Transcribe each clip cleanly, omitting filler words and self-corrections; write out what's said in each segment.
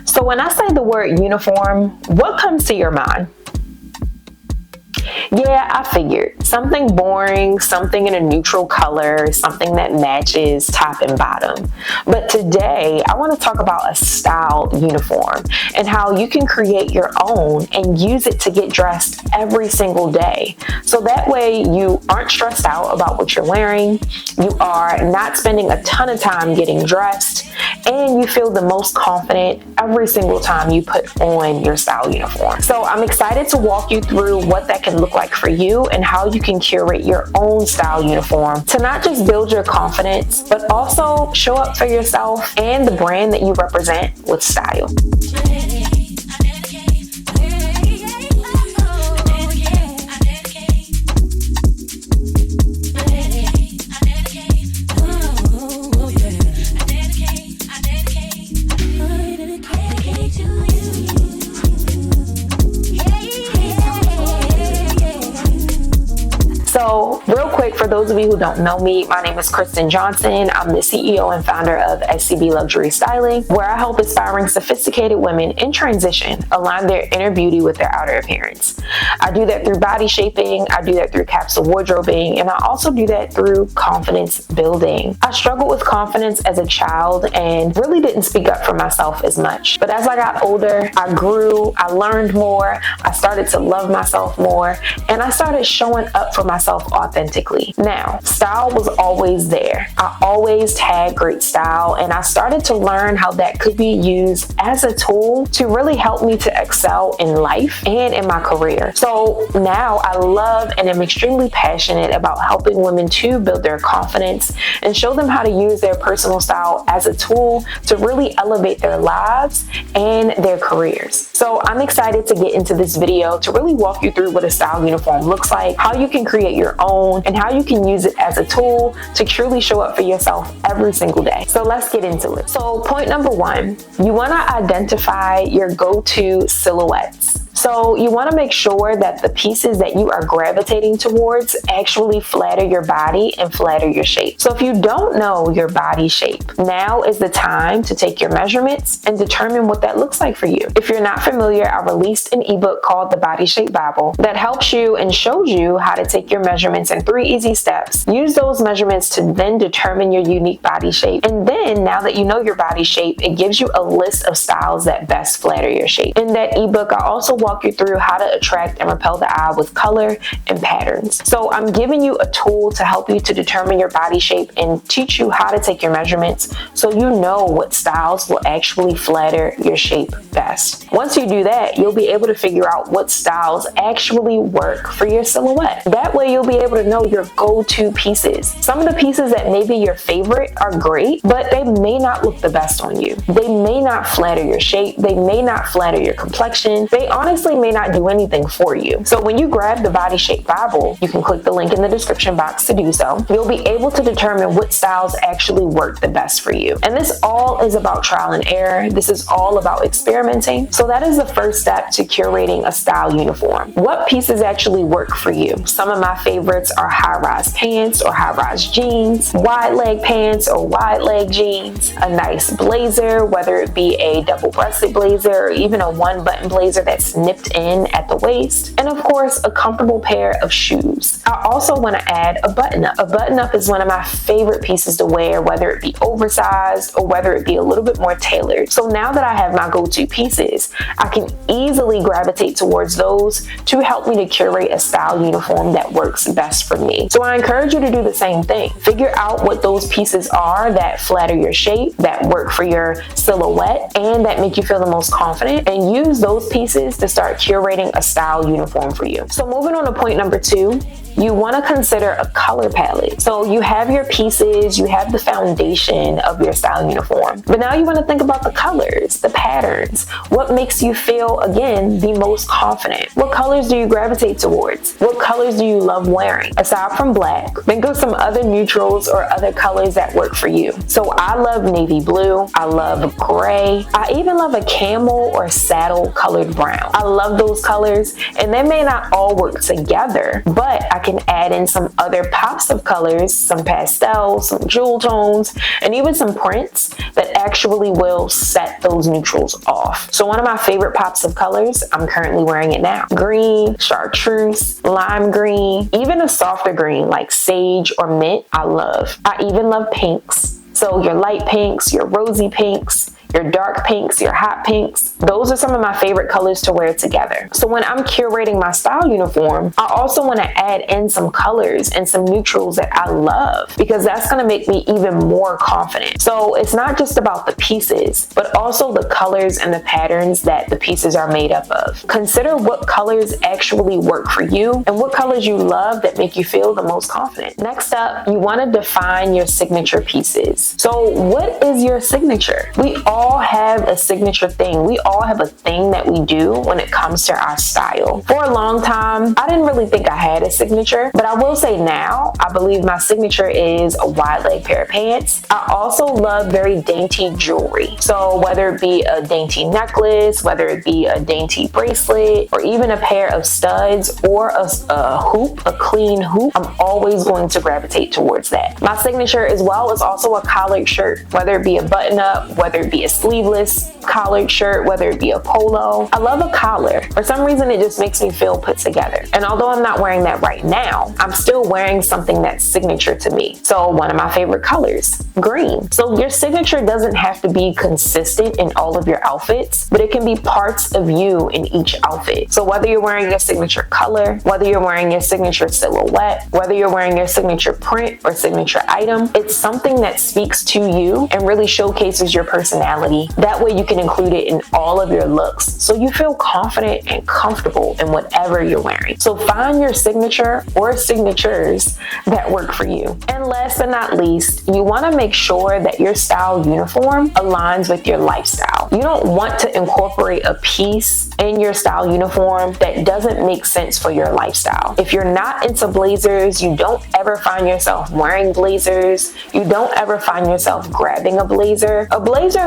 So when I say the word uniform, what comes to your mind? Yeah, I figured. Something boring, something in a neutral color, something that matches top and bottom. But today, I want to talk about a style uniform and how you can create your own and use it to get dressed every single day. So that way you aren't stressed out about what you're wearing, you are not spending a ton of time getting dressed, and you feel the most confident every single time you put on your style uniform. So I'm excited to walk you through what that can look like for you and how you can curate your own style uniform to not just build your confidence, but also show up for yourself and the brand that you represent with style. So real quick, for those of you who don't know me, my name is Kristen Johnson. I'm the CEO and founder of SCB Luxury Styling, where I help aspiring sophisticated women in transition align their inner beauty with their outer appearance. I do that through body shaping, I do that through capsule wardrobing, and I also do that through confidence building. I struggled with confidence as a child and really didn't speak up for myself as much. But as I got older, I grew, I learned more, I started to love myself more, and I started showing up for myself authentically. Now, style was always there. I always had great style, and I started to learn how that could be used as a tool to really help me to excel in life and in my career. So now I love and am extremely passionate about helping women to build their confidence and show them how to use their personal style as a tool to really elevate their lives and their careers. So I'm excited to get into this video to really walk you through what a style uniform looks like, how you can create your own, and how you can use it as a tool to truly show up for yourself every single day. So let's get into it. So point number one, you want to identify your go-to silhouettes. So you want to make sure that the pieces that you are gravitating towards actually flatter your body and flatter your shape. So if you don't know your body shape, now is the time to take your measurements and determine what that looks like for you. If you're not familiar, I released an ebook called The Body Shape Bible that helps you and shows you how to take your measurements in 3 easy steps. Use those measurements to then determine your unique body shape. And then now that you know your body shape, it gives you a list of styles that best flatter your shape. In that ebook, I also walk you through how to attract and repel the eye with color and patterns. So I'm giving you a tool to help you to determine your body shape and teach you how to take your measurements so you know what styles will actually flatter your shape best. Once you do that, you'll be able to figure out what styles actually work for your silhouette. That way you'll be able to know your go-to pieces. Some of the pieces that may be your favorite are great, but they may not look the best on you. They may not flatter your shape. They may not flatter your complexion. They honestly may not do anything for you. So when you grab the Body Shape Bible, you can click the link in the description box to do so. You'll be able to determine what styles actually work the best for you. And this all is about trial and error. This is all about experimenting. So that is the first step to curating a style uniform. What pieces actually work for you? Some of my favorites are high-rise pants or high-rise jeans, wide leg pants or wide leg jeans, a nice blazer, whether it be a double-breasted blazer or even a one-button blazer that's nipped in at the waist, and of course a comfortable pair of shoes. I also want to add a button-up. A button-up is one of my favorite pieces to wear, whether it be oversized or whether it be a little bit more tailored. So now that I have my go-to pieces, I can easily gravitate towards those to help me to curate a style uniform that works best for me. So I encourage you to do the same thing. Figure out what those pieces are that flatter your shape, that work for your silhouette, and that make you feel the most confident, and use those pieces to start curating a style uniform for you. So moving on to point number 2, you want to consider a color palette. So you have your pieces, you have the foundation of your style uniform, but now you want to think about the colors, the patterns. What makes you feel, again, the most confident? What colors do you gravitate towards? What colors do you love wearing? Aside from black, think of some other neutrals or other colors that work for you. So I love navy blue, I love gray, I even love a camel or saddle colored brown. I love those colors, and they may not all work together, but I can add in some other pops of colors, some pastels, some jewel tones, and even some prints that actually will set those neutrals off. So one of my favorite pops of colors, I'm currently wearing it now. Green, chartreuse, lime green, even a softer green like sage or mint, I love. I even love pinks. So your light pinks, your rosy pinks, your dark pinks, your hot pinks. Those are some of my favorite colors to wear together. So when I'm curating my style uniform, I also want to add in some colors and some neutrals that I love, because that's going to make me even more confident. So it's not just about the pieces, but also the colors and the patterns that the pieces are made up of. Consider what colors actually work for you and what colors you love that make you feel the most confident. Next up, you want to define your signature pieces. So what is your signature? We all have a signature thing. We all have a thing that we do when it comes to our style. For a long time, I didn't really think I had a signature, but I will say now, I believe my signature is a wide leg pair of pants. I also love very dainty jewelry. So whether it be a dainty necklace, whether it be a dainty bracelet, or even a pair of studs or a hoop, a clean hoop, I'm always going to gravitate towards that. My signature as well is also a collared shirt, whether it be a button up, whether it be a sleeveless collared shirt, whether it be a polo. I love a collar. For some reason, it just makes me feel put together. And although I'm not wearing that right now, I'm still wearing something that's signature to me. So one of my favorite colors, green. So your signature doesn't have to be consistent in all of your outfits, but it can be parts of you in each outfit. So whether you're wearing your signature color, whether you're wearing your signature silhouette, whether you're wearing your signature print or signature item, it's something that speaks to you and really showcases your personality. That way you can include it in all of your looks, so you feel confident and comfortable in whatever you're wearing. So find your signature or signatures that work for you. And last but not least, you want to make sure that your style uniform aligns with your lifestyle. You don't want to incorporate a piece in your style uniform that doesn't make sense for your lifestyle. If you're not into blazers, you don't ever find yourself wearing blazers, you don't ever find yourself grabbing a blazer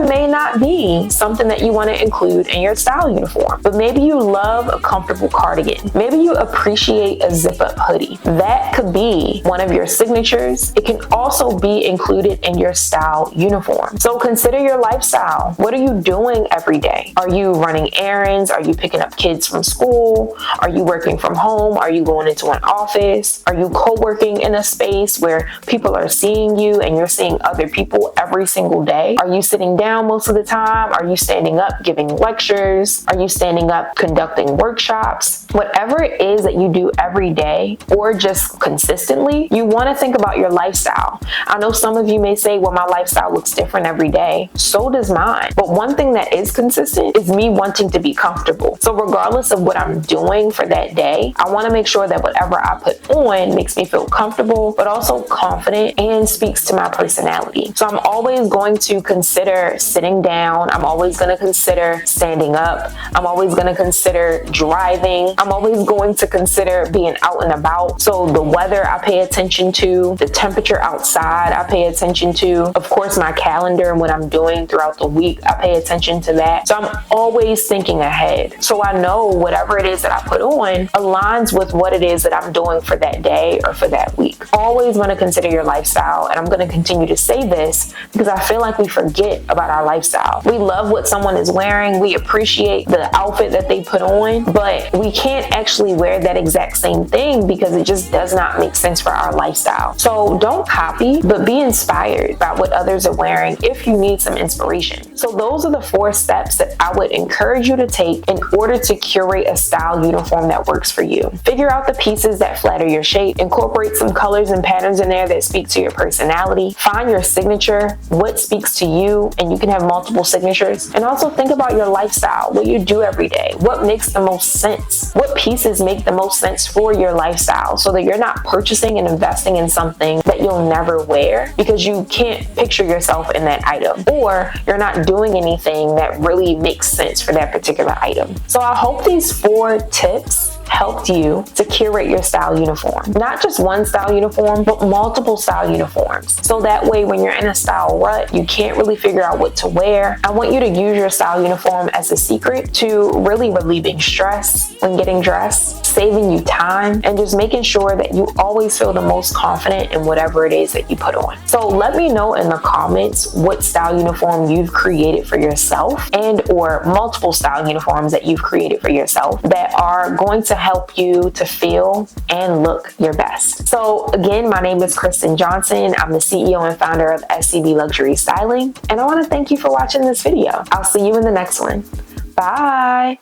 may not be something that you want to include in your style uniform. But maybe you love a comfortable cardigan. Maybe you appreciate a zip-up hoodie. That could be one of your signatures. It can also be included in your style uniform. So consider your lifestyle. What are you doing every day? Are you running errands? Are you picking up kids from school? Are you working from home? Are you going into an office? Are you co-working in a space where people are seeing you and you're seeing other people every single day? Are you sitting down most of the time? Are you standing up giving lectures? Are you standing up conducting workshops? Whatever it is that you do every day or just consistently, you want to think about your lifestyle. I know some of you may say, well, my lifestyle looks different every day. So does mine. But one thing that is consistent is me wanting to be comfortable. So regardless of what I'm doing for that day, I want to make sure that whatever I put on makes me feel comfortable, but also confident and speaks to my personality. So I'm always going to consider sitting down. I'm always going to consider standing up. I'm always going to consider driving. I'm always going to consider being out and about. So the weather I pay attention to, the temperature outside I pay attention to, of course my calendar and what I'm doing throughout the week, I pay attention to that. So I'm always thinking ahead. So I know whatever it is that I put on aligns with what it is that I'm doing for that day or for that week. Always want to consider your lifestyle, and I'm going to continue to say this because I feel like we forget about our lifestyle. We love what someone is wearing. We appreciate the outfit that they put on, but we can't actually wear that exact same thing because it just does not make sense for our lifestyle. So don't copy, but be inspired by what others are wearing if you need some inspiration. So those are the 4 steps that I would encourage you to take in order to curate a style uniform that works for you. Figure out the pieces that flatter your shape, incorporate some colors and patterns in there that speak to your personality, find your signature, what speaks to you, and you can have multiple signatures. And also think about your lifestyle, what you do every day, what makes the most sense, what pieces make the most sense for your lifestyle, so that you're not purchasing and investing in something that you'll never wear because you can't picture yourself in that item, or you're not doing anything that really makes sense for that particular item. So I hope these 4 tips helped you to curate your style uniform. Not just one style uniform, but multiple style uniforms. So that way when you're in a style rut, you can't really figure out what to wear. I want you to use your style uniform as a secret to really relieving stress when getting dressed, saving you time, and just making sure that you always feel the most confident in whatever it is that you put on. So let me know in the comments what style uniform you've created for yourself, and or multiple style uniforms that you've created for yourself that are going to help you to feel and look your best. So again, my name is Kristen Johnson. I'm the CEO and founder of SCB Luxury Styling, and I want to thank you for watching this video. I'll see you in the next one. Bye.